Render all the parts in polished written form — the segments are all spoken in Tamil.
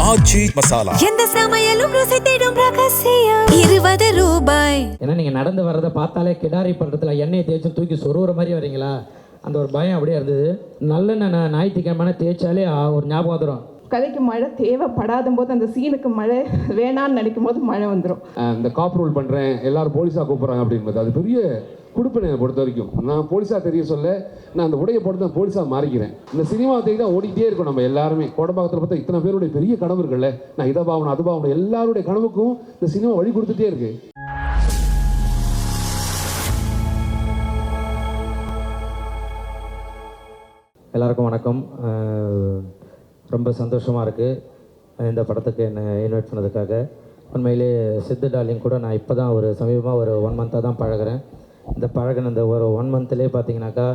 ஆச்சி மசாலா. எந்த சமையலும் ருசி தேடும் ரகசியம் 20 ரூபாய். ஏன்னா நீங்கள் நடந்து வர்றதை பார்த்தாலே கிடாரி பண்றதுல எண்ணெயை தேய்ச்சி தூக்கி சொருகிற மாதிரி வரீங்களா, அந்த ஒரு பயம் அப்படியே இருந்தது. நல்ல ஞாயிற்றுக்கிழமை தேய்ச்சாலே ஒரு ஞாபகம் வந்துடும். கதைக்கு மழை தேவைப்படாத போது அந்த சீனுக்கு மழை வேணான்னு நினைக்கும் போது மழை வந்துடும். இந்த காப் ரூல் பண்ணுறேன் எல்லாரும் போலீஸாக கூப்பிட்றாங்க அப்படின்றது அது பெரிய கொடுப்பனை பொறுத்த வரைக்கும். நான் போலீஸாக தெரிய சொல்ல நான் அந்த உடையை போட்டு தான் போலீஸாக மாறிக்கிறேன். இந்த சினிமா தேடி தான் ஓடிக்கிட்டே இருக்கும். நம்ம எல்லாருமே கோடம்பாக்கத்தில் பார்த்தா இத்தனை பேருடைய பெரிய கனவு இருக்குல்ல, நான் இதை பாவணும் அது பாவணும், எல்லாருடைய கனவுக்கும் இந்த சினிமா வழி கொடுத்துட்டே இருக்கு. எல்லாருக்கும் வணக்கம். ரொம்ப சந்தோஷமாக இருக்குது இந்த படத்துக்கு என்னை இன்வைட் பண்ணதுக்காக. உண்மையிலே சித்து டார்லிங் கூட நான் இப்போ தான் ஒரு சமீபமாக ஒரு 1 மந்த்தாக தான் பழகிறேன். இந்த பழகின இந்த ஒரு 1 மந்த்லேயே பார்த்தீங்கன்னாக்கா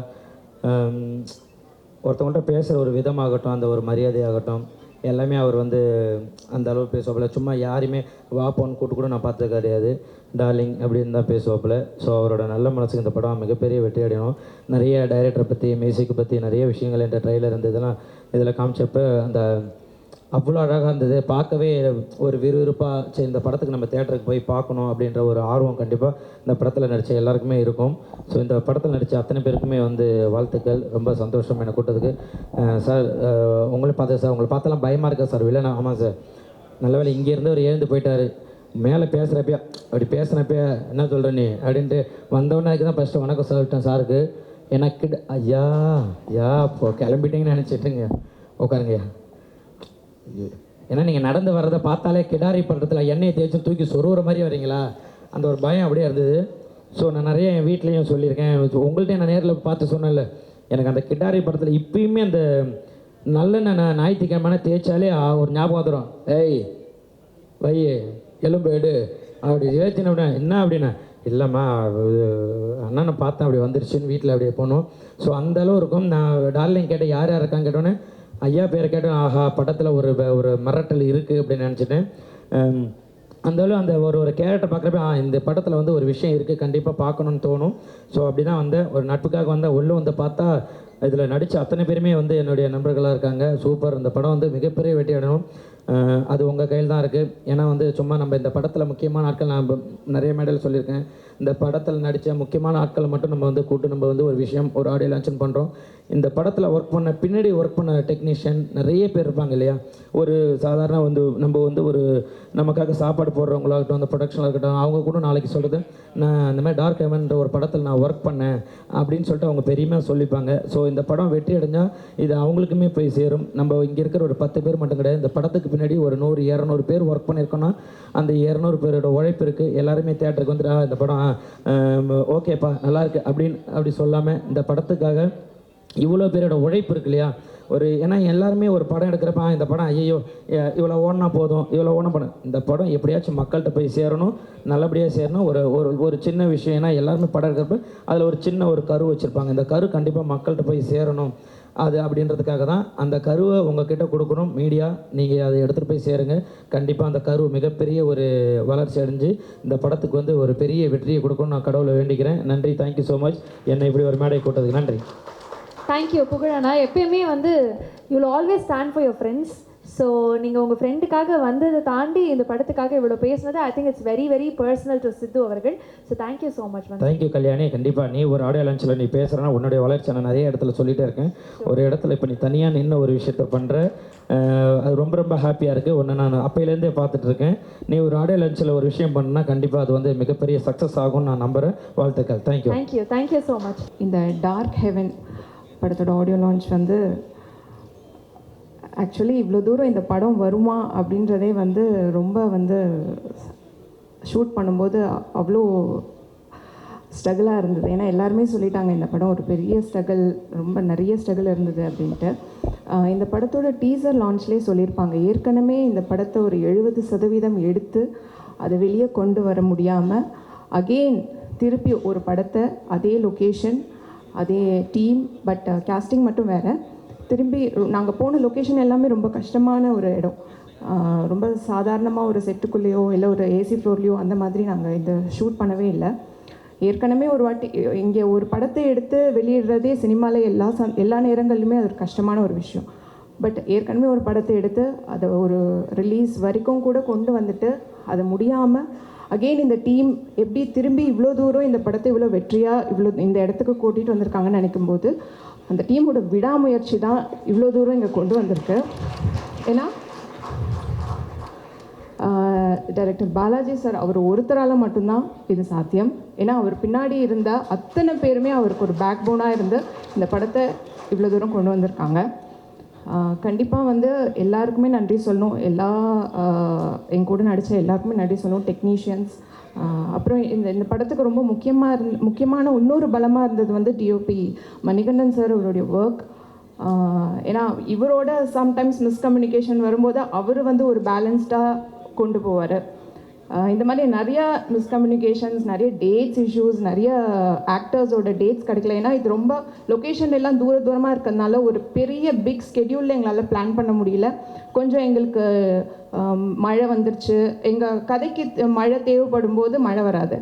ஒருத்தவங்கள்ட்ட பேசுகிற ஒரு விதமாகட்டும், அந்த ஒரு மரியாதையாகட்டும், எல்லாமே அவர் வந்து அந்த அளவு பேசுவாப்புல. சும்மா யாரையுமே வா போன்னு கூட்டு கூட நான் பார்த்தது கிடையாது. டார்லிங் அப்படின்னு தான் பேசுவாப்புல. ஸோ அவரோட நல்ல மனசுக்கு இந்த படம் மிகப்பெரிய வெற்றி அடையணும். நிறைய டைரக்டரை பற்றி, மியூசிக்கை பற்றி நிறைய விஷயங்கள் என்ற ட்ரெய்லர் இந்த இதெல்லாம் இதில் காமிச்சப்போ அந்த அவ்வளோ அழகாக இருந்தது. பார்க்கவே ஒரு விறுவிறுப்பாக சரி இந்த படத்துக்கு நம்ம தேட்டருக்கு போய் பார்க்கணும் அப்படின்ற ஒரு ஆர்வம் கண்டிப்பாக இந்த படத்தில் நடித்த எல்லாருக்குமே இருக்கும். ஸோ இந்த படத்தில் நடித்த அத்தனை பேருக்குமே வந்து வாழ்த்துக்கள். ரொம்ப சந்தோஷம் என்னை கூட்டத்துக்கு. சார் உங்களை பார்த்தேன் சார், உங்களை பார்த்தெல்லாம் பயமாக இருக்கா சார்? இல்லைண்ணா ஆமாம் சார், நல்ல வேலை இங்கேருந்து அவர் எழுந்து போயிட்டார். மேலே பேசுகிறப்ப அப்படி பேசுனப்ப என்ன சொல்கிற நீ அப்படின்ட்டு வந்தவொன்னே தான் ஃபஸ்ட்டு வணக்கம் சொல்லிட்டேன் சாருக்கு. எனக்கு ஐயா இப்போ கிளம்பிட்டீங்கன்னு நினச்சிட்டுங்க உட்காருங்கய்யா. ஏன்னா நீங்கள் நடந்து வர்றதை பார்த்தாலே கிடாரி பண்றதுல எண்ணெயை தேய்ச்சி தூக்கி சொருகிற மாதிரி வரீங்களா, அந்த ஒரு பயம் அப்படியே இருந்தது. ஸோ நான் நிறைய என் வீட்லேயும் சொல்லியிருக்கேன், உங்கள்கிட்ட நான் நேரில் பார்த்து சொன்னேன்ல, எனக்கு அந்த கிடாரி படத்தில் இப்பயுமே அந்த நல்ல ஞாயிற்றுக்கிழமை தேய்ச்சாலே ஒரு ஞாபகம் வந்துடும். ஏய் வை எலும்பு எடு அப்படி ஏற்றின அப்படின்னா என்ன அப்படின்னா இல்லைம்மா அண்ணனை பார்த்தேன் அப்படி வந்துருச்சுன்னு வீட்டில் அப்படியே போனோம். ஸோ அந்தளவு இருக்கும். நான் டார்லிங் கேட்டேன் யார் யார் இருக்கான்னு கேட்டோன்னே ஐயா பேரை கேட்டேன். ஆஹா படத்தில் ஒரு மிரட்டல் இருக்குது அப்படின்னு நினச்சிட்டேன். அந்தளவு அந்த ஒரு கேரக்டர் பார்க்குறப்ப இந்த படத்தில் வந்து ஒரு விஷயம் இருக்குது, கண்டிப்பாக பார்க்கணுன்னு தோணும். ஸோ அப்படி தான் வந்தேன். ஒரு நட்புக்காக வந்தேன். உள்ளே வந்து பார்த்தா இதில் நடித்த அத்தனை பேருமே வந்து என்னுடைய நண்பர்களாக இருக்காங்க. சூப்பர். இந்த படம் வந்து மிகப்பெரிய வெற்றி அடையணும். அது உங்கள் கையில் தான் இருக்குது. ஏன்னா வந்து சும்மா நம்ம இந்த படத்தில் முக்கியமான ஆட்கள் நான் நிறைய மேடையில் சொல்லியிருக்கேன், இந்த படத்தில் நடித்த முக்கியமான ஆட்களை மட்டும் நம்ம வந்து கூட்டு நம்ம வந்து ஒரு விஷயம் ஒரு ஆடியோ லான்ச் பண்ணுறோம். இந்த படத்தில் ஒர்க் பண்ண பின்னாடி ஒர்க் பண்ண டெக்னீஷியன் நிறைய பேர் இருப்பாங்க இல்லையா. ஒரு சாதாரண வந்து நம்ம வந்து ஒரு நமக்காக சாப்பாடு போடுறவங்களாகட்டும், அந்த ப்ரொடக்ஷனாக இருக்கட்டும், அவங்க கூட நாளைக்கு சொல்கிறது நான் இந்த மாதிரி டார்க் ஹெவன்ன்ற ஒரு படத்தில் நான் ஒர்க் பண்ணேன் அப்படின்னு சொல்லிட்டு அவங்க பெரியமாக சொல்லிப்பாங்க. ஸோ இந்த படம் வெற்றி அடைஞ்சால் இது அவங்களுக்குமே போய் சேரும். நம்ம இங்கே இருக்கிற ஒரு 10 பேர் மட்டும் கிடையாது, இந்த படத்துக்கு பின்னாடி ஒரு 100-200 பேர் ஒர்க் பண்ணியிருக்கோன்னா அந்த 200 பேரோட உழைப்பு இருக்குது. எல்லாருமே தேட்டருக்கு வந்துட்டு இந்த படம் ஓகேப்பா நல்லாயிருக்கு அப்படி சொல்லாமல் இந்த படத்துக்காக இவ்வளோ பேரோட உழைப்பு இருக்கு இல்லையா. ஏன்னா எல்லாருமே ஒரு படம் எடுக்கிறப்ப இந்த படம் ஐயோ இவ்வளோ ஓடினா போதும், இவ்வளோ ஓடனா படம், இந்த படம் எப்படியாச்சும் மக்கள்கிட்ட போய் சேரணும், நல்லபடியாக சேரணும். ஒரு சின்ன விஷயம், ஏன்னா எல்லாருமே படம் எடுக்கிறப்ப அதில் ஒரு சின்ன ஒரு கரு வச்சுருப்பாங்க. இந்த கரு கண்டிப்பாக மக்கள்கிட்ட போய் சேரணும். அது அப்படின்றதுக்காக தான் அந்த கருவை உங்ககிட்ட கொடுக்கணும். மீடியா நீங்கள் அதை எடுத்துகிட்டு போய் சேருங்க. கண்டிப்பாக அந்த கரு மிகப்பெரிய ஒரு வளர்ச்சி அடைஞ்சு இந்த படத்துக்கு வந்து ஒரு பெரிய வெற்றியை கொடுக்கணும்னு நான் கடவுளை வேண்டிக்கிறேன். நன்றி. Thank you so much. என்னை இப்படி ஒரு மேடை கூட்டதுக்கு நன்றி. தேங்க்யூ புகழண்ணா. எப்பயுமே வந்து you will always stand for your friends. So நீங்கள் உங்கள் ஃப்ரெண்டுக்காக வந்ததை தாண்டி இந்த படத்துக்காக இவ்வளோ பேசுனது I think it's very very personal to Siddhu அவர்கள். So thank you so much. Thank you Kalyani. கண்டிப்பாக நீ ஒரு ஆடியோ லான்ச்சில் நீ பேசுகிறனா உன்னுடைய வளர்ச்சி நான் நிறைய இடத்துல சொல்லிகிட்டே இருக்கேன். ஒரு இடத்துல இப்போ நீ தனியாக நின்று ஒரு விஷயத்த பண்ணுற அது ரொம்ப ரொம்ப ஹாப்பியாக இருக்குது. ஒன்று நான் அப்பையிலேருந்தே பார்த்துட்ருக்கேன். நீ ஒரு ஆடியோ லான்ச்சில் ஒரு விஷயம் பண்ணால் கண்டிப்பாக அது வந்து மிகப்பெரிய சக்ஸஸ் ஆகும்னு நான் நம்புகிறேன். வாழ்த்துக்கள். Thank you so much. இந்த டார்க் ஹெவன் படத்தோட ஆடியோ லான்ச் வந்து ஆக்சுவலி இவ்வளோ தூரம் இந்த படம் வருமா அப்படின்றதே வந்து ரொம்ப வந்து ஷூட் பண்ணும்போது அவ்வளோ ஸ்ட்ரகிளாக இருந்தது. ஏன்னா எல்லாருமே சொல்லிட்டாங்க இந்த படம் ஒரு பெரிய ஸ்ட்ரகிள், ரொம்ப நிறைய ஸ்ட்ரகிள் இருந்தது அப்படின்ட்டு. இந்த படத்தோட டீசர் லான்ச்லேயே சொல்லியிருப்பாங்க, ஏற்கனவே இந்த படத்தை ஒரு 70% எடுத்து அதை வெளியே கொண்டு வர முடியாமல் அகெயின் திருப்பி ஒரு படத்தை அதே லொக்கேஷன் அதே டீம் பட் கேஸ்டிங் மட்டும் வேறு, திரும்பி நாங்கள் போன லொக்கேஷன் எல்லாமே ரொம்ப கஷ்டமான ஒரு இடம். ரொம்ப சாதாரணமாக ஒரு செட்டுக்குள்ளேயோ இல்லை ஒரு ஏசி ஃப்ளோர்லேயோ அந்த மாதிரி நாங்கள் இந்த ஷூட் பண்ணவே இல்லை. ஏற்கனவே ஒரு வாட்டி இங்கே ஒரு படத்தை எடுத்து வெளியிடுறதே சினிமாவில் எல்லா நேரங்கள்லையுமே அது ஒரு கஷ்டமான ஒரு விஷயம். பட் ஏற்கனவே ஒரு படத்தை எடுத்து அதை ஒரு ரிலீஸ் வரைக்கும் கூட கொண்டு வந்துட்டு அது முடியாமல் அகெயின் இந்த டீம் எப்படி திரும்பி இவ்வளோ தூரம் இந்த படத்தை இவ்வளோ வெற்றியாக இவ்வளோ இந்த இடத்துக்கு கூட்டிகிட்டு வந்திருக்காங்கன்னு நினைக்கும்போது அந்த டீமோட விடாமுயற்சி தான் இவ்வளோ தூரம் இங்கே கொண்டு வந்திருக்கு. ஏன்னா டைரக்டர் பாலாஜி சார் அவர் ஒருத்தரால் மட்டும்தான் இது சாத்தியம். ஏன்னா அவர் பின்னாடி இருந்த அத்தனை பேருமே அவருக்கு ஒரு பேக் போனாக இருந்து இந்த படத்தை இவ்வளோ தூரம் கொண்டு வந்திருக்காங்க. கண்டிப்பாக வந்து எல்லாருக்குமே நன்றி சொல்லணும். என் கூட நடித்த எல்லாருக்குமே நன்றி சொல்லணும். டெக்னீஷியன்ஸ், அப்புறம் இந்த படத்துக்கு ரொம்ப முக்கியமான இன்னொரு பலமாக இருந்தது வந்து டிஓபி மணிகண்டன் சார், அவருடைய ஒர்க். ஏன்னா இவரோட சம்டைம்ஸ் மிஸ்கம்யூனிகேஷன் வரும்போது அவர் வந்து ஒரு பேலன்ஸ்டாக கொண்டு போவார். இந்த மாதிரி நிறையா மிஸ்கம்யூனிகேஷன்ஸ், நிறைய டேட்ஸ் இஷ்யூஸ், நிறைய ஆக்டர்ஸோட டேட்ஸ் கிடைக்கல. ஏன்னா இது ரொம்ப லொக்கேஷன் எல்லாம் தூரமாக இருக்கிறதுனால ஒரு பெரிய பிக் ஸ்கெடியூலில் எங்களால் பிளான் பண்ண முடியல. கொஞ்சம் எங்களுக்கு மழை வந்துருச்சு. எங்கள் கதைக்கு மழை தேவைப்படும் போது மழை வராது,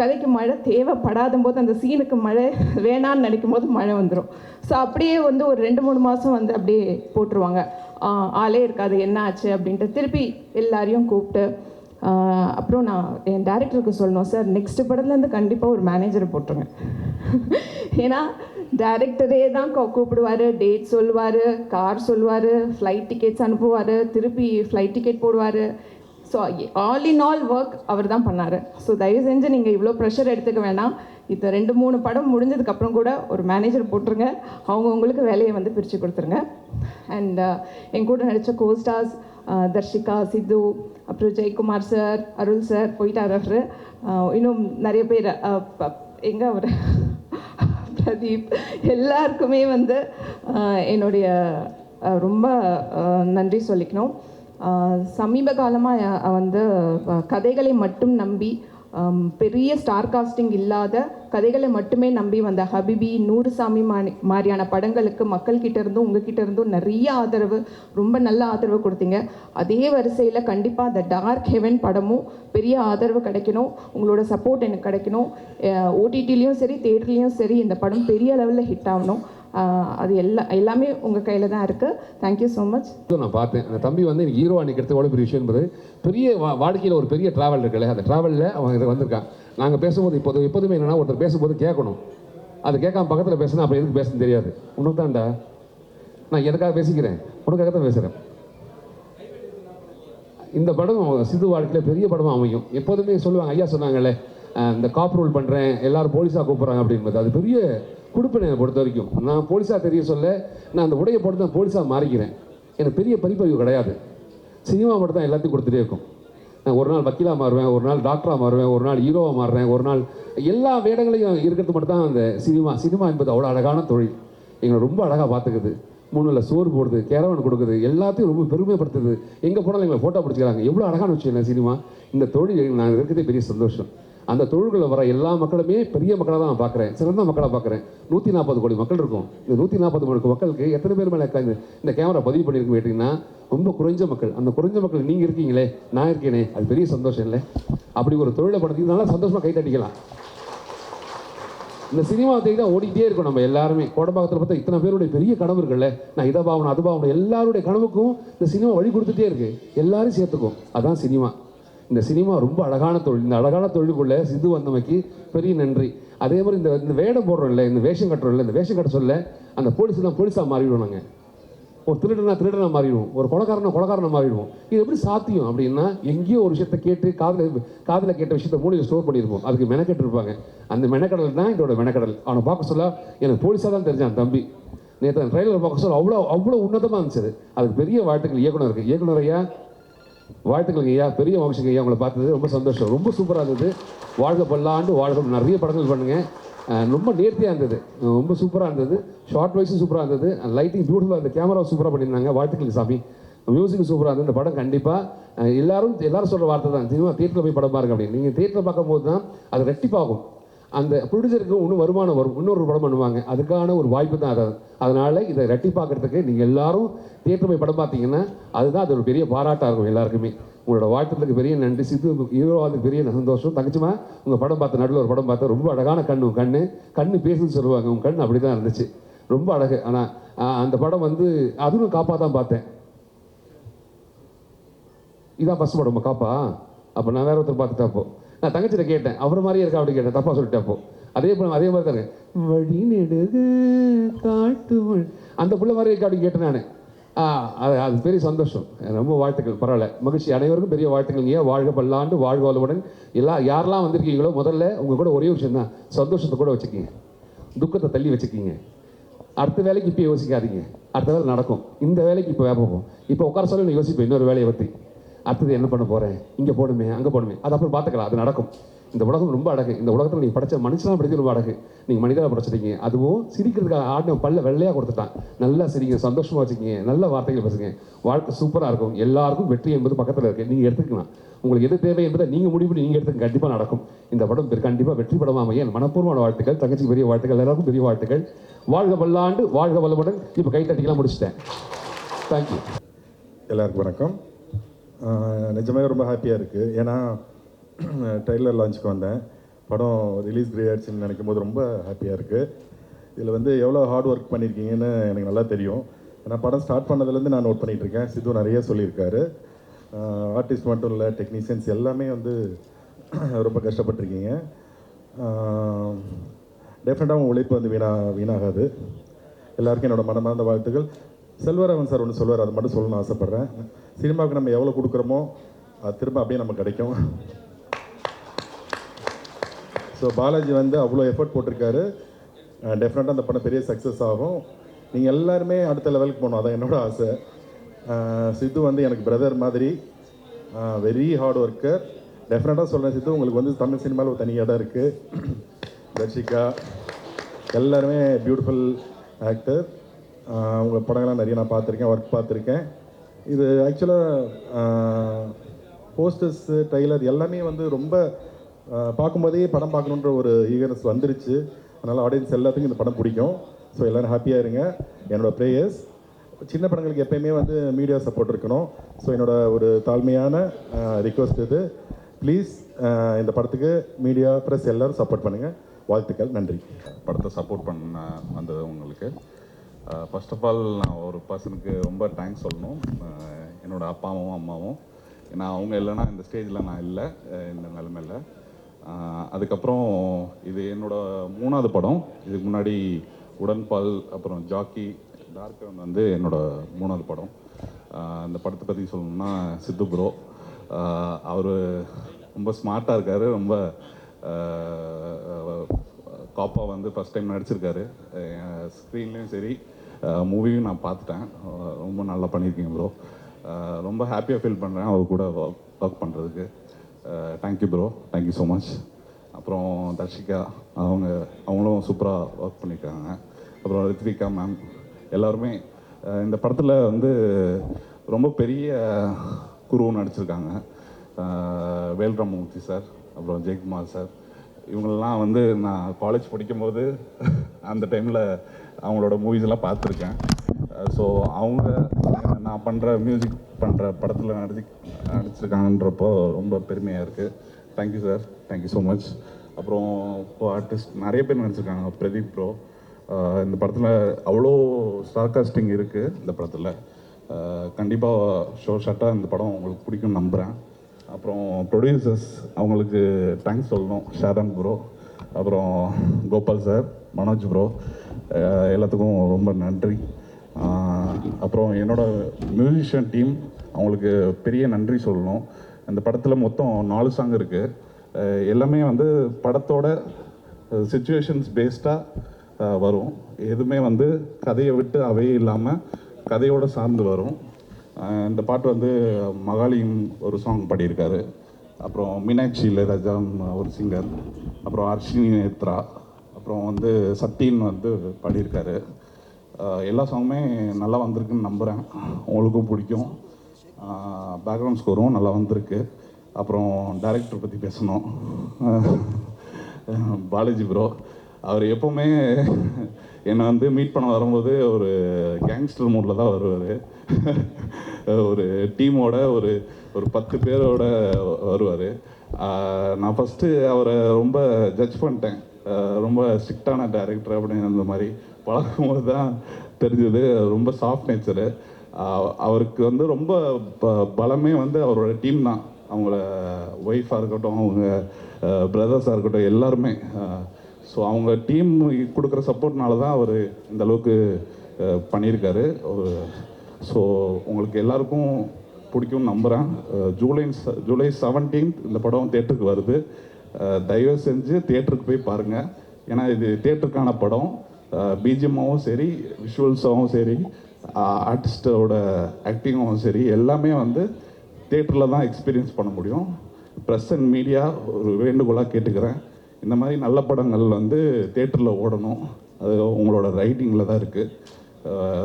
கதைக்கு மழை தேவைப்படாத போது அந்த சீனுக்கு மழை வேணான்னு நினைக்கும் போது மழை வந்துடும். ஸோ அப்படியே வந்து ஒரு 2-3 மாதம் வந்து அப்படியே போட்டுருவாங்க. ஆளே இருக்காது, என்ன ஆச்சு அப்படின்ட்டு திருப்பி எல்லாரையும் கூப்பிட்டு அப்புறம் நான் என் டேரக்டருக்கு சொல்லணும், சார் நெக்ஸ்ட் படத்துலேருந்து கண்டிப்பாக ஒரு மேனேஜரை போட்டுருங்க. ஏன்னா டேரக்டரே தான் கூப்பிடுவார், டேட் சொல்லுவார், கார் சொல்லுவார், ஃப்ளைட் டிக்கெட்ஸ் அனுப்புவார், திருப்பி ஃப்ளைட் டிக்கெட் போடுவார். So all in all work அவர் தான் பண்ணார். ஸோ தயவு செஞ்சு நீங்கள் இவ்வளோ ப்ரெஷர் எடுத்துக்க வேணாம். இந்த 2-3 படம் முடிஞ்சதுக்கப்புறம் கூட ஒரு மேனேஜர் போட்டுருங்க, அவங்கவுங்களுக்கு வேலையை வந்து பிரித்து கொடுத்துருங்க. அண்ட் என் கூட நடித்த கோஸ்டார்ஸ் தர்ஷிகா, சித்து, அப்புறம் ஜெயக்குமார் சார், அருள் சார் போயிட்டார். அவர் இன்னும் நிறைய பேர், எங்கே அவர் பிரதீப், எல்லாருக்குமே வந்து என்னுடைய ரொம்ப நன்றி சொல்லிக்கணும். சமீப காலமாக வந்து கதைகளை மட்டும் நம்பி, பெரிய ஸ்டார் காஸ்டிங் இல்லாத கதைகளை மட்டுமே நம்பி வந்த ஹபிபி, நூறுசாமி மாதிரியான படங்களுக்கு மக்கள்கிட்ட இருந்தும் உங்ககிட்ட இருந்தும் நிறைய ஆதரவு, ரொம்ப நல்ல ஆதரவு கொடுத்தீங்க. அதே வரிசையில் கண்டிப்பாக அந்த டார்க் ஹெவன் படமும் பெரிய ஆதரவு கிடைக்கணும், உங்களோட சப்போர்ட் எனக்கு கிடைக்கணும். ஓடிடிலையும் சரி தியேட்டர்லேயும் சரி இந்த படம் பெரிய லெவலில் ஹிட் ஆகணும். அது எல்லாமே உங்கள் கையில் தான் இருக்குது. Thank you so much. நான் பார்த்தேன் அந்த தம்பி வந்து எனக்கு ஹீரோ அன்றைக்கிறது எவ்வளோ பெரிய விஷயம் என்பது. பெரிய வாடிக்கையில் ஒரு பெரிய ட்ராவல் இருக்குல்ல, அந்த ட்ராவலில் அவன் இதை வந்திருக்கான். நாங்கள் பேசும்போது எப்போதுமே என்னென்னா ஒருத்தர் பேசும்போது கேட்கணும், அதை கேட்காம பக்கத்தில் பேசினா அப்புறம் எதுக்கு பேசணும்னு தெரியாது. உனக்கு தான்டா நான் எதுக்காக பேசிக்கிறேன், உனக்காக தான் பேசுகிறேன். இந்த படம் சித்து வாழ்க்கையில் பெரிய படமாக அமையும். எப்போதுமே சொல்லுவாங்க, ஐயா சொன்னாங்கல்ல, இந்த காப் ரூல் பண்ணுறேன் எல்லாரும் போலீஸாக கூப்பிட்றாங்க அப்படின்றது, அது பெரிய கொடுப்பேன். என்னை பொறுத்த வரைக்கும் நான் போலீஸாக தெரிய சொல்ல, நான் அந்த உடையை போட்டு தான் போலீஸாக மாறிக்கிறேன். எனக்கு பெரிய படிப்பறிவு கிடையாது. சினிமா மட்டும் தான் எல்லாத்தையும் கொடுத்துட்டே இருக்கும். நான் ஒரு நாள் வக்கீலாக மாறுவேன், ஒரு நாள் டாக்டராக மாறுவேன், ஒரு நாள் ஹீரோவாக மாறுறேன், ஒரு நாள் எல்லா வேடங்களையும் இருக்கிறது மட்டும் தான் அந்த சினிமா என்பது அவ்வளோ அழகான தொழில். எங்களை ரொம்ப அழகாக பார்த்துக்குது, முன்னில் சோறு போடுது, கேரவன் கொடுக்குது, எல்லாத்தையும் ரொம்ப பெருமைப்படுத்துது. எங்கே போனாலும் எங்களை ஃபோட்டோ பிடிச்சிக்கிறாங்க. எவ்வளோ அழகான விஷயம் இல்லை சினிமா. இந்த தொழில் நான் இருக்கிறதே பெரிய சந்தோஷம். அந்த தொழில்களில் வர எல்லா மக்களுமே பெரிய மக்களாக தான் நான் பார்க்குறேன், சிறந்த மக்களாக பார்க்குறேன். 140 கோடி மக்கள் இருக்கும். இந்த 140 கோடி மக்களுக்கு எத்தனை பேர் மேலே இந்த கேமரா பதிவு பண்ணியிருக்கு கேட்டிங்கன்னா ரொம்ப குறைஞ்ச மக்கள். அந்த குறைஞ்ச மக்கள் நீங்கள் இருக்கீங்களே, நான் இருக்கேனே, அது பெரிய சந்தோஷம் இல்லை? அப்படி ஒரு தொழிலை படுத்தி நல்லா சந்தோஷமாக கை தட்டிக்கலாம். இந்த சினிமா தான் ஓடிக்கிட்டே இருக்கும். நம்ம எல்லாருமே கோடம்பாக்கத்தில் பார்த்தா இத்தனை பேருடைய பெரிய கனவு இருக்குல்ல, நான் இதை பாவணும் அது பாவணும், எல்லாருடைய கனவுக்கும் இந்த சினிமா வழி கொடுத்துட்டே இருக்குது. எல்லாரும் சேர்த்துக்கும், அதான் சினிமா. இந்த சினிமா ரொம்ப அழகான தொழில். இந்த அழகான தொழிலுக்குள்ளே சித்து வந்தமைக்கு பெரிய நன்றி. அதே மாதிரி இந்த வேடம் போடுறோம் இல்லை, இந்த வேஷம் கட்டுறோம் இல்லை, இந்த வேஷம் கட்ட சொல்ல அந்த போலீஸாக மாறிடுவோம். நாங்கள் ஒரு திருடனாக மாறிடுவோம், ஒரு கொலைக்காரனை மாறிடுவோம். இது எப்படி சாத்தியம் அப்படின்னா, எங்கேயோ ஒரு விஷயத்தை கேட்டு காதில் கேட்ட விஷயத்தை மூலிகை ஸ்டோர் பண்ணியிருப்போம். அதுக்கு மெனக்கெட்டு இருப்பாங்க. அந்த மெனக்கடல் தான் இதோட மெனக்கடல். அவனை பார்க்க சொல்ல எனக்கு போலீஸாக தான் தெரிஞ்சான் தம்பி. நேற்று அந்த ட்ரெயிலர் பார்க்க சொல்ல அவ்வளோ உன்னதமாக இருந்துச்சு. அதுக்கு பெரிய வாழ்த்துக்கள் இயக்குனர் ஐயா, வாழ்த்துக்கள் ஐயா, பெரிய வம்சங்க ஐயா. உங்களை பார்த்தது ரொம்ப சந்தோஷம், ரொம்ப சூப்பராக இருந்தது. வாழ்க பல்லாண்டு வாழ்க, நிறைய படங்கள் பண்ணுங்கள். ரொம்ப நேர்த்தியாக இருந்தது, ரொம்ப சூப்பராக இருந்தது. ஷார்ட் வைஸும் சூப்பராக இருந்தது, லைட்டிங் பியூட்டிஃபுல்லாக இருந்தது, கேமரா சூப்பராக பண்ணியிருந்தாங்க. வாழ்த்துக்கள் சாமி. மியூசிக் சூப்பராக இருந்தது. இந்த படம் கண்டிப்பாக எல்லாரும் சொல்கிற வார்த்தை தான், சினிமா தியேட்டரில் போய் படம் பாருங்க அப்படின்னு. நீங்கள் தியேட்டரில் பார்க்கும்போது தான் அது ரெட்டிப்பாகும். அந்த ப்ரொடியூசருக்கு இன்னும் வருமானம் வரும், இன்னொரு படம் பண்ணுவாங்க. அதுக்கான ஒரு வாய்ப்பு தான் அது. அதனால் இதை ரெட்டிப்பாக்கிறதுக்கு நீங்கள் எல்லாரும் தியேட்டர் போய் படம் பார்த்தீங்கன்னா அதுதான் அது ஒரு பெரிய பாராட்டாக இருக்கும் எல்லாருக்குமே. உங்களோட வாழ்த்துக்கு பெரிய நன்றி. சித்து ஹீரோவாக பெரிய சந்தோஷம். தங்கச்சிமா உங்கள் படம் பார்த்த நடுவில் ஒரு படம் பார்த்தா ரொம்ப அழகான கண்ணு பேசுன்னு சொல்லுவாங்க. உங்கள் கண் அப்படி தான் இருந்துச்சு, ரொம்ப அழகு. ஆனால் அந்த படம் வந்து அதுவும் காப்பா தான் பார்த்தேன். இதான் ஃபஸ்ட் படம் காப்பா. அப்போ நான் வேற ஒருத்தர் பார்த்துட்டாப்போ நான் தங்கச்சிட்ட கேட்டேன், அவர் மாதிரியே இருக்கா அப்படின்னு கேட்டேன். தப்பாக சொல்லிட்டாப்போ அதே மாதிரி தாங்க வழி நெடுகு காட்டு அந்த பிள்ளை மாதிரி இருக்கா அப்படின்னு கேட்டேன் நான். அது பெரிய சந்தோஷம். ரொம்ப வாழ்த்துக்கள். பரவாயில்ல, மகிழ்ச்சி. அனைவருக்கும் பெரிய வாழ்த்துக்கள். வாழ்க பல்லாண்டு, வாழ்க வளமுடன். யாரெல்லாம் வந்திருக்கீங்களோ முதல்ல உங்கள் கூட ஒரே விஷயம் தான், சந்தோஷத்தை கூட வச்சுக்கிங்க, துக்கத்தை தள்ளி வச்சுக்கிங்க. அடுத்த வேலைக்கு இப்போ யோசிக்காதீங்க, அடுத்த வேலை நடக்கும். இந்த வேலைக்கு இப்போ வேப்போம். இப்போ உட்கார சொல்ல நான் யோசிப்பேன் இன்னொரு வேலையை பற்றி. அடுத்தது என்ன பண்ண போகிறேன், இங்கே போகணுமே அங்கே போகணுமே, அது அப்புறம் பார்த்துக்கலாம், அது நடக்கும். இந்த உலகம் ரொம்ப அழகு. இந்த உலகத்தில் நீங்கள் படைச்ச மனுஷனாக படைத்து ரொம்ப அழகு. நீங்கள் மனிதனாக படைச்சிட்டீங்க. அதுவும் சிரிக்கிறதுக்காக ஆடின பல்ல வெள்ளையாக கொடுத்துட்டான். நல்லா சிரிங்க, சந்தோஷமாக வச்சுக்கிங்க, நல்ல வார்த்தைகள் பேசுங்க. வாழ்க்கை சூப்பராக இருக்கும். எல்லாருக்கும் வெற்றி என்பது பக்கத்தில் இருக்குது, நீங்கள் எடுத்துக்கலாம். உங்களுக்கு எது தேவை என்பதை நீங்கள் முடிவு பண்ணி நீங்கள் எடுத்துக்க, கண்டிப்பாக நடக்கும். இந்த படம் கண்டிப்பாக வெற்றி படமாக அமைய என் மனப்பூர்வமான வாழ்த்துக்கள். தங்கச்சிக்கு பெரிய வாழ்த்துக்கள், எல்லாருக்கும் பெரிய வாழ்த்துக்கள். வாழ்க வல்லாண்டு, வாழ்க வளமுடன். இப்போ கை தட்டிக்கலாம் முடிச்சிட்டேன். தேங்க்யூ. எல்லாருக்கும் வணக்கம். நிஜமாகவே ரொம்ப ஹாப்பியாக இருக்குது. ஏன்னா ட்ரெய்லர் லான்ச்சுக்கு வந்தேன், படம் ரிலீஸ் ஆயிடுச்சுன்னு நினைக்கும் போது ரொம்ப ஹாப்பியாக இருக்குது. இதில் வந்து எவ்வளோ ஹார்ட் ஒர்க் பண்ணியிருக்கீங்கன்னு எனக்கு நல்லா தெரியும். ஏன்னா படம் ஸ்டார்ட் பண்ணதுலேருந்து நான் நோட் பண்ணிகிட்ருக்கேன். சித்து நிறைய சொல்லியிருக்காரு. ஆர்டிஸ்ட் மட்டும் இல்லை, டெக்னீஷியன்ஸ் எல்லாமே வந்து ரொம்ப கஷ்டப்பட்டிருக்கீங்க. டெஃபினட்டாக உங்கள் உழைப்பு வந்து வீணாகாது. எல்லாருக்கும் என்னோடய மனமார்ந்த வாழ்த்துக்கள். செல்வராகவன் சார் ஒன்று சொல்லுவார், அதை மட்டும் சொல்லணும்னு ஆசைப்பட்றேன். சினிமாவுக்கு நம்ம எவ்வளோ கொடுக்குறோமோ அது திரும்ப அப்படியே நமக்கு கிடைக்கும். ஸோ பாலாஜி வந்து அவ்வளோ எஃபர்ட் போட்டிருக்காரு. டெஃபினட்டாக அந்த படம் பெரிய சக்ஸஸ் ஆகும். நீங்கள் எல்லாருமே அடுத்த லெவலுக்கு போகணும், அதான் என்னோடய ஆசை. சித்து வந்து எனக்கு பிரதர் மாதிரி, வெரி ஹார்ட் ஒர்க்கர். டெஃபினட்டாக சொல்கிறேன் சித்து, உங்களுக்கு வந்து தமிழ் சினிமாவில் ஒரு தனி இடம் இருக்குது. தர்ஷிகா எல்லாருமே பியூட்டிஃபுல் ஆக்டர். அவங்க படங்கள்லாம் நிறைய நான் பார்த்துருக்கேன், ஒர்க் பார்த்துருக்கேன். இது ஆக்சுவலாக போஸ்டர்ஸு ட்ரெய்லர் எல்லாமே வந்து ரொம்ப பார்க்கும்போதே படம் பார்க்கணுன்ற ஒரு ஈகர்னஸ் வந்துருச்சு. அதனால் ஆடியன்ஸ் எல்லாத்துக்கும் இந்த படம் பிடிக்கும். ஸோ எல்லோரும் ஹாப்பியாக இருங்க. என்னோடய ப்ரேயர்ஸ். சின்ன படங்களுக்கு எப்போயுமே வந்து மீடியா சப்போர்ட் இருக்கணும். ஸோ என்னோடய ஒரு தாழ்மையான ரிக்வெஸ்ட் இது. ப்ளீஸ் இந்த படத்துக்கு மீடியா ப்ரெஸ் எல்லோரும் சப்போர்ட் பண்ணுங்கள். வாழ்த்துக்கள். நன்றி. படத்தை சப்போர்ட் பண்ண வந்தது உங்களுக்கு. ஃபர்ஸ்ட் ஆஃப் ஆல் நான் ஒரு பர்சனுக்கு ரொம்ப தேங்க்ஸ் சொல்லணும், என்னோடய அப்பாவும் அம்மாவும். ஏன்னா அவங்க இல்லைன்னா இந்த ஸ்டேஜில் நான் இல்லை, இந்த நிலைமையில். அதுக்கப்புறம் இது என்னோடய 3வது படம். இதுக்கு முன்னாடி உடன்பால், அப்புறம் ஜாக்கி, டார்க் வந்து என்னோடய 3வது படம். இந்த படத்தை பற்றி சொல்லணும்னா சித்து ப்ரோ, அவர் ரொம்ப ஸ்மார்ட்டாக இருக்கார். ரொம்ப காப்பாக வந்து ஃபஸ்ட் டைம் நடிச்சிருக்காரு. ஸ்க்ரீன்லேயும் சரி, மூவியும் நான் பார்த்துட்டேன். ரொம்ப நல்லா பண்ணியிருக்கீங்க ப்ரோ. ரொம்ப ஹாப்பியாக ஃபீல் பண்ணுறேன் அவர் கூட ஒர்க் பண்ணுறதுக்கு. Thank you bro, thank you so much. அப்புறம் தர்ஷிகா அவங்களும் சூப்பராக ஒர்க் பண்ணியிருக்காங்க. அப்புறம் ரித்விகா மேம், எல்லாருமே இந்த படத்தில் வந்து ரொம்ப பெரிய குருவும் நடிச்சிருக்காங்க. வேல்ராமமூர்த்தி சார், அப்புறம் ஜெயக்குமார் சார், இவங்களெல்லாம் வந்து நான் காலேஜ் படிக்கும்போது அந்த டைமில் அவங்களோட மூவிஸ்லாம் பார்த்துருக்கேன். ஸோ அவங்க நான் பண்ணுற மியூசிக் பண்ணுற படத்தில் நடிச்சிருக்காங்கன்றப்போ ரொம்ப பெருமையாக இருக்குது. Thank you sir, thank you so much. அப்புறம் இப்போ ஆர்டிஸ்ட் நிறைய பேர் நடிச்சிருக்காங்க. பிரதீப் ப்ரோ, இந்த படத்தில் அவ்வளோ சார்காஸ்டிங் இருக்குது. இந்த படத்தில் கண்டிப்பாக ஷார்ட்டாக இந்த படம் உங்களுக்கு பிடிக்கும்னு நம்புகிறேன். அப்புறம் ப்ரொடியூசர்ஸ், அவங்களுக்கு தேங்க்ஸ் சொல்லணும். ஷாரன் ப்ரோ, அப்புறம் கோபால் சார், மனோஜ் ப்ரோ, எல்லாத்துக்கும் ரொம்ப நன்றி. அப்புறம் என்னோடய மியூசிஷியன் டீம், அவங்களுக்கு பெரிய நன்றி சொல்லணும். இந்த படத்தில் மொத்தம் 4 சாங் இருக்குது. எல்லாமே வந்து படத்தோட சிச்சுவேஷன்ஸ் பேஸ்டாக வரும். எதுவுமே வந்து கதையை விட்டு அவையே இல்லாமல் கதையோடு சார்ந்து வரும். இந்த பாட்டு வந்து மகாலியும் ஒரு சாங் பாடியிருக்காரு. அப்புறம் மீனாட்சி இளையராஜா ஒரு சிங்கர், அப்புறம் அர்ஷினி நேத்ரா, அப்புறம் வந்து சத்தின் வந்து பாடியிருக்காரு. எல்லா சாங்குமே நல்லா வந்திருக்குன்னு நம்புகிறேன், உங்களுக்கும் பிடிக்கும். பேக்ரவுண்ட் ஸ்கோரும் நல்லா வந்திருக்கு. அப்புறம் டைரக்டர் பற்றி பேசணும். பாலாஜி ப்ரோ, அவர் எப்போவுமே என்னை வந்து மீட் பண்ண வரும்போது ஒரு கேங்ஸ்டர் மூடில் தான் வருவார். ஒரு டீமோட ஒரு 10 பேரோட வருவார். நான் ஃபஸ்ட்டு அவரை ரொம்ப ஜட்ஜ் பண்ணிட்டேன், ரொம்ப ஸ்ட்ரிக்டான டைரக்டர் அப்படின்னு. அந்த மாதிரி பழகும்போது தான் தெரிஞ்சது. ரொம்ப சாஃப்ட் நேச்சரு. அவருக்கு வந்து ரொம்ப பலமே வந்து அவரோட டீம் தான். அவங்கள ஒய்ஃபாக இருக்கட்டும், அவங்க பிரதர்ஸாக இருக்கட்டும், எல்லாருமே. ஸோ அவங்க டீம் கொடுக்குற சப்போர்ட்னால தான் அவர் இந்த அளவுக்கு பண்ணியிருக்காரு. ஸோ உங்களுக்கு எல்லாருக்கும் பிடிக்கும்னு நம்புகிறேன். ஜூலை 17 இந்த படம் தேட்டருக்கு வருது. தயவு செஞ்சு தேட்டருக்கு போய் பாருங்கள். ஏன்னா இது தேட்டருக்கான படம். பிஜிஎம்மாவும் சரி, விஷுவல்ஸாகவும் சரி, ஆர்டிஸ்டோட ஆக்டிங்காகவும் சரி, எல்லாமே வந்து தேட்டரில் தான் எக்ஸ்பீரியன்ஸ் பண்ண முடியும். ப்ரெஸ் அண்ட் மீடியா ஒரு வேண்டுகோளாக கேட்டுக்கிறேன். இந்த மாதிரி நல்ல படங்கள் வந்து தேட்டரில் ஓடணும். அது உங்களோட ரைட்டிங்கில் தான் இருக்குது.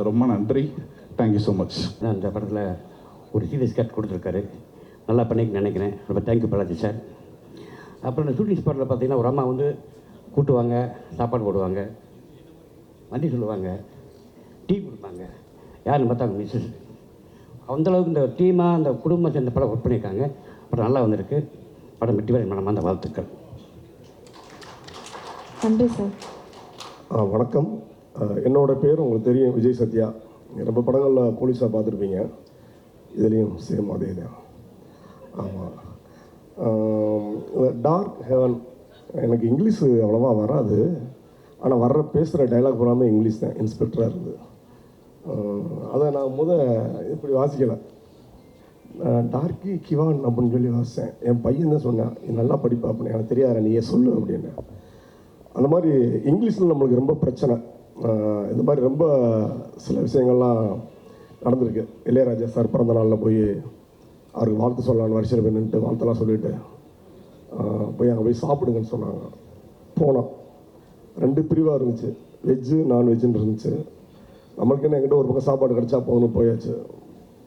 ரொம்ப நன்றி. Thank you so much. அந்த படத்தில் ஒரு சீரியஸ் கட் கொடுத்துருக்காரு. நல்லா பண்ணிக்க நினைக்கிறேன். ரொம்ப தேங்க்யூ பாலாஜி சார். அப்புறம் இந்த ஷூட்டிங் ஸ்பாட்டில் பார்த்தீங்கன்னா ஒரு அம்மா வந்து கூட்டுவாங்க, சாப்பாடு போடுவாங்க, வண்டி சொல்லுவாங்க, டீ கொடுப்பாங்க. யாருன்னு பார்த்தா அவங்க மிஸ்ஸஸ். அந்தளவுக்கு இந்த டீமாக அந்த குடும்பம் சேர்ந்த படம் ஒர்க் பண்ணியிருக்காங்க. படம் நல்லா வந்திருக்கு. படம் வெற்றி பெற மனமார்ந்த வாழ்த்துக்கள். நன்றி சார். வணக்கம். என்னோடய பேர் உங்களுக்கு தெரியும், விஜய் சத்யா. ரொம்ப படங்களில் போலீஸாக பார்த்துருப்பீங்க. இதுலேயும் சேம் அதே தான். ஆமாம். டார்க் ஹெவன் எனக்கு இங்கிலீஷு அவ்வளோவா வராது. ஆனால் பேசுகிற டைலாக் பூராமே இங்கிலீஷ் தான். இன்ஸ்பெக்டராக இருக்குது. அதை நான் இப்படி வாசிக்கலை. டார்க்கி கிவான் அப்படின்னு சொல்லி வாசித்தேன். என் பையன் தான் சொன்னேன், நல்லா படிப்பா அப்படின்னு. எனக்கு தெரியாது, நீயே சொல்லு அப்படின்னு. அந்த மாதிரி இங்கிலீஷில் நம்மளுக்கு ரொம்ப பிரச்சனை. இந்த மாதிரி ரொம்ப சில விஷயங்கள்லாம் நடந்திருக்கு. இளையராஜா சார் பிறந்த நாளில் போய் அவருக்கு வாழ்த்து சொல்லலான்னு வரிசையில் போய் நின்றுட்டு வாழ்த்தெல்லாம் சொல்லிவிட்டு போய் அங்கே போய் சாப்பிடுங்கன்னு சொன்னாங்க. போனோம். 2 பிரிவாக இருந்துச்சு, வெஜ்ஜு நான்வெஜ்ஜுன்னு இருந்துச்சு. நம்மளுக்கு என்ன, என்கிட்ட ஒரு பக்கம் சாப்பாடு கிடச்சா போகணும். போயாச்சு.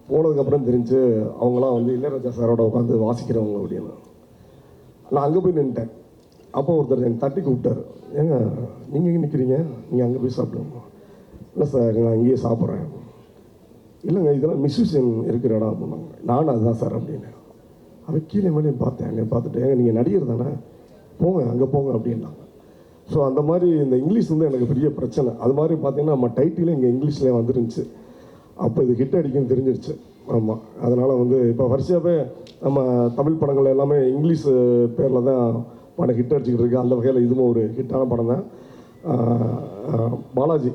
போனதுக்கப்புறம் தெரிஞ்சு அவங்களாம் வந்து இளையராஜா சாரோட உட்காந்து வாசிக்கிறவங்க அப்படின்னு. நான் அங்கே போய் நின்ட்டேன். அப்போ ஒருத்தர் என்னை தட்டி கூப்பிட்டாரு. ஏங்க நீங்கள் எங்கே நிற்கிறீங்க, நீங்கள் அங்கே போய் சாப்பிடுங்க. இல்லை சார், நான் இங்கேயே சாப்பிட்றேன். இல்லைங்க, இதெல்லாம் மிஸ்யூஷன் இருக்கிற இடம் அப்படின்னாங்க. நானும் அதுதான் சார் அப்படின்னு. அவன் கீழே மேலே பார்த்தேன். என்னை பார்த்துட்டு, ஏங்க நீங்கள் நடிகர் தானே, போங்க அங்கே போங்க அப்படின்னாங்க. ஸோ அந்த மாதிரி இந்த இங்கிலீஷ் வந்து எனக்கு பெரிய பிரச்சனை. அது மாதிரி பார்த்தீங்கன்னா நம்ம டைட்டிலே இங்கே இங்கிலீஷ்லேயே வந்துருந்துச்சு. அப்போ இது ஹிட் அடிக்குன்னு தெரிஞ்சிருச்சு. ஆமாம். அதனால் வந்து இப்போ வரிசையாகவே நம்ம தமிழ் படங்கள் எல்லாமே இங்கிலீஷ் பேரில் தான் படம் ஹிட் அடிச்சுக்கிட்டு இருக்குது. அந்த வகையில் இதுவும் ஒரு ஹிட்டான படம் தான். பாலாஜி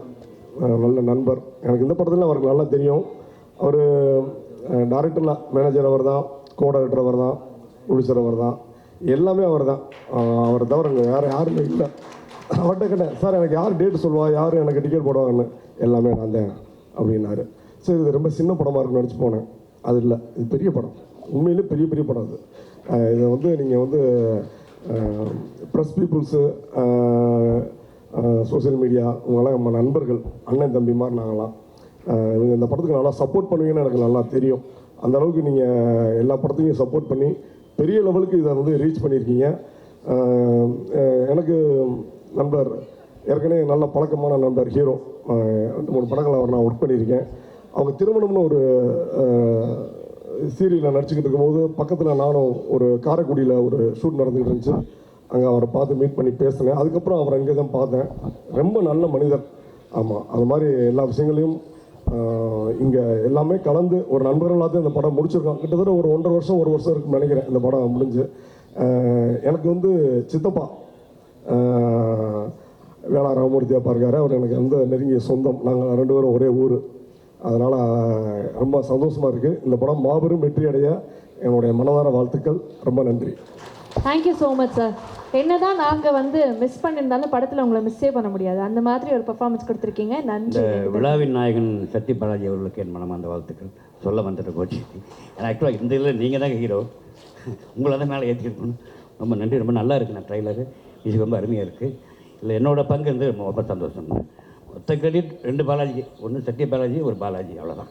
நல்ல நண்பர். எனக்கு இந்த படத்தில் அவருக்கு நல்லா தெரியும். அவர் டைரக்டரில் மேனேஜர் அவர் தான், கோ டைரக்டர் அவர் தான், ப்ரொடியூசர் அவர் தான், எல்லாமே அவர் தான். அவரை தவிர வேறு யாருமே இல்லை. அவர்கிட்ட கேட்டேன், சார் எனக்கு யார் டேட்டு சொல்லுவா, யார் எனக்கு டிக்கெட் போடுவாங்கன்னு. எல்லாமே நான் தான் அப்படின்னாரு. சரி, இது ரொம்ப சின்ன படமாக இருக்குன்னு நினச்சி போனேன். அது இல்லை, இது பெரிய படம். உண்மையிலே பெரிய பெரிய படம் அது. இதை வந்து நீங்கள் வந்து ப்ரெஸ் பீப்புள்ஸு, சோசியல் மீடியா, உங்களாம் நம்ம நண்பர்கள், அண்ணன் தம்பி மாதிரி நாங்களாம். இவங்க இந்த படத்துக்கு நல்லா சப்போர்ட் பண்ணுவீங்கன்னு எனக்கு நல்லா தெரியும். அந்த அளவுக்கு நீங்கள் எல்லா படத்தையும் சப்போர்ட் பண்ணி பெரிய லெவலுக்கு இதை வந்து ரீச் பண்ணியிருக்கீங்க. எனக்கு நண்பர் ஏற்கனவே நல்ல பழக்கமான நண்பர் ஹீரோ, 2-3 படங்கள் அவர் நான் ஒர்க் பண்ணியிருக்கேன். அவங்க திருமணம்னு ஒரு சீரியலில் நடிச்சுக்கிட்டு இருக்கும்போது பக்கத்தில் நானும் ஒரு காரைக்குடியில் ஒரு ஷூட் நடந்துக்கிட்டு இருந்துச்சு. அங்கே அவரை பார்த்து மீட் பண்ணி பேசினேன். அதுக்கப்புறம் அவரை அங்கே தான் பார்த்தேன். ரொம்ப நல்ல மனிதர். ஆமாம், அது மாதிரி எல்லா விஷயங்களையும் இங்கே எல்லாமே கலந்து ஒரு நண்பர்களாக இந்த படம் முடிச்சிருக்கோம். கிட்டத்தட்ட ஒரு 1.5 வருஷம் 1 வருஷம் இருக்குன்னு நினைக்கிறேன் இந்த படம் முடிஞ்சு. எனக்கு வந்து சித்தப்பா வேளா ராமமூர்த்தியாக இருக்காரு. அவர் எனக்கு வந்து நெருங்கிய சொந்தம். நாங்கள் 2 பேரும் ஒரே ஊர். அதனால் ரொம்ப சந்தோஷமாக இருக்குது. இந்த படம் மாபெரும் வெற்றி அடைய என்னுடைய மனதார வாழ்த்துக்கள். ரொம்ப நன்றி. Thank you so much sir. என்னதான் நாங்கள் வந்து மிஸ் பண்ணியிருந்தாலும் படத்தில் உங்களை மிஸ்ஸே பண்ண முடியாது. அந்த மாதிரி ஒரு பெர்ஃபார்மன்ஸ் கொடுத்துருக்கீங்க. நன்றி. விழாவின் நாயகன் சத்ய பாலாஜி அவர்களுக்கு என் மனமார்ந்த வாழ்த்துக்கள் சொல்ல வந்துட்டு போச்சு. ஏன்னா ஆக்சுவலாக இந்த இதில் நீங்கள் தான் ஹீரோ, உங்களை தான் மேலே ஏற்றிருக்கணும். ரொம்ப நன்றி. ரொம்ப நல்லா இருக்குது. நான் ட்ரைலரு இது ரொம்ப அருமையாக இருக்குது. இல்லை என்னோடய பங்கு வந்து ரொம்ப சந்தோஷம். மொத்த கிரெடிட் 2 பாலாஜி, ஒன்று சத்ய பாலாஜி, ஒரு பாலாஜி, அவ்வளோதான்.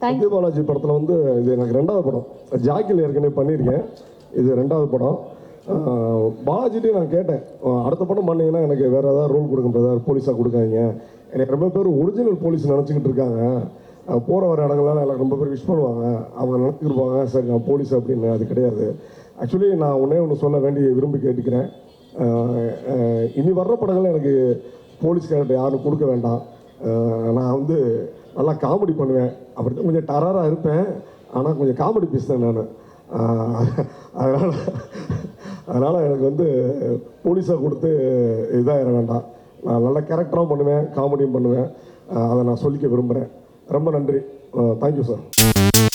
சத்ய பாலாஜி படத்தில் வந்து இது எனக்கு 2வது படம். ஜாக்கில் ஏற்கனவே பண்ணியிருக்கேன். இது 2வது படம். பாலாஜிட்டே நான் கேட்டேன், அடுத்த படம் பண்ணீங்கன்னா எனக்கு வேறு ஏதாவது ரோல் கொடுங்க பிரதர், போலீஸாக கொடுக்காதீங்க. எனக்கு ரொம்ப பேர் ஒரிஜினல் போலீஸ் நினச்சிக்கிட்டு இருக்காங்க. போகிற வர இடங்கள்லாம் எனக்கு ரொம்ப பேர் விஷ் பண்ணுவாங்க. அவங்க நினச்சிக்கிருப்பாங்க சரி நான் போலீஸ் அப்படின்னு. அது கிடையாது. ஆக்சுவலி நான் ஒன்று சொல்ல விரும்பி கேட்டுக்கிறேன். இனி வர்ற படங்கள் எனக்கு போலீஸ் கேரக்டர் யாரும் கொடுக்க வேண்டாம். நான் வந்து நல்லா காமெடி பண்ணுவேன், அப்படி தான் கொஞ்சம் டராராக இருப்பேன், ஆனால் கொஞ்சம் காமெடி பேசுகிறேன் நான். அதனால் எனக்கு வந்து போலீஸாக கொடுத்து இதாக வேண்டாம். நான் நல்ல கேரக்டராகவும் பண்ணுவேன், காமெடியும் பண்ணுவேன். அதை நான் சொல்லிக்க விரும்புகிறேன். ரொம்ப நன்றி. Thank you sir.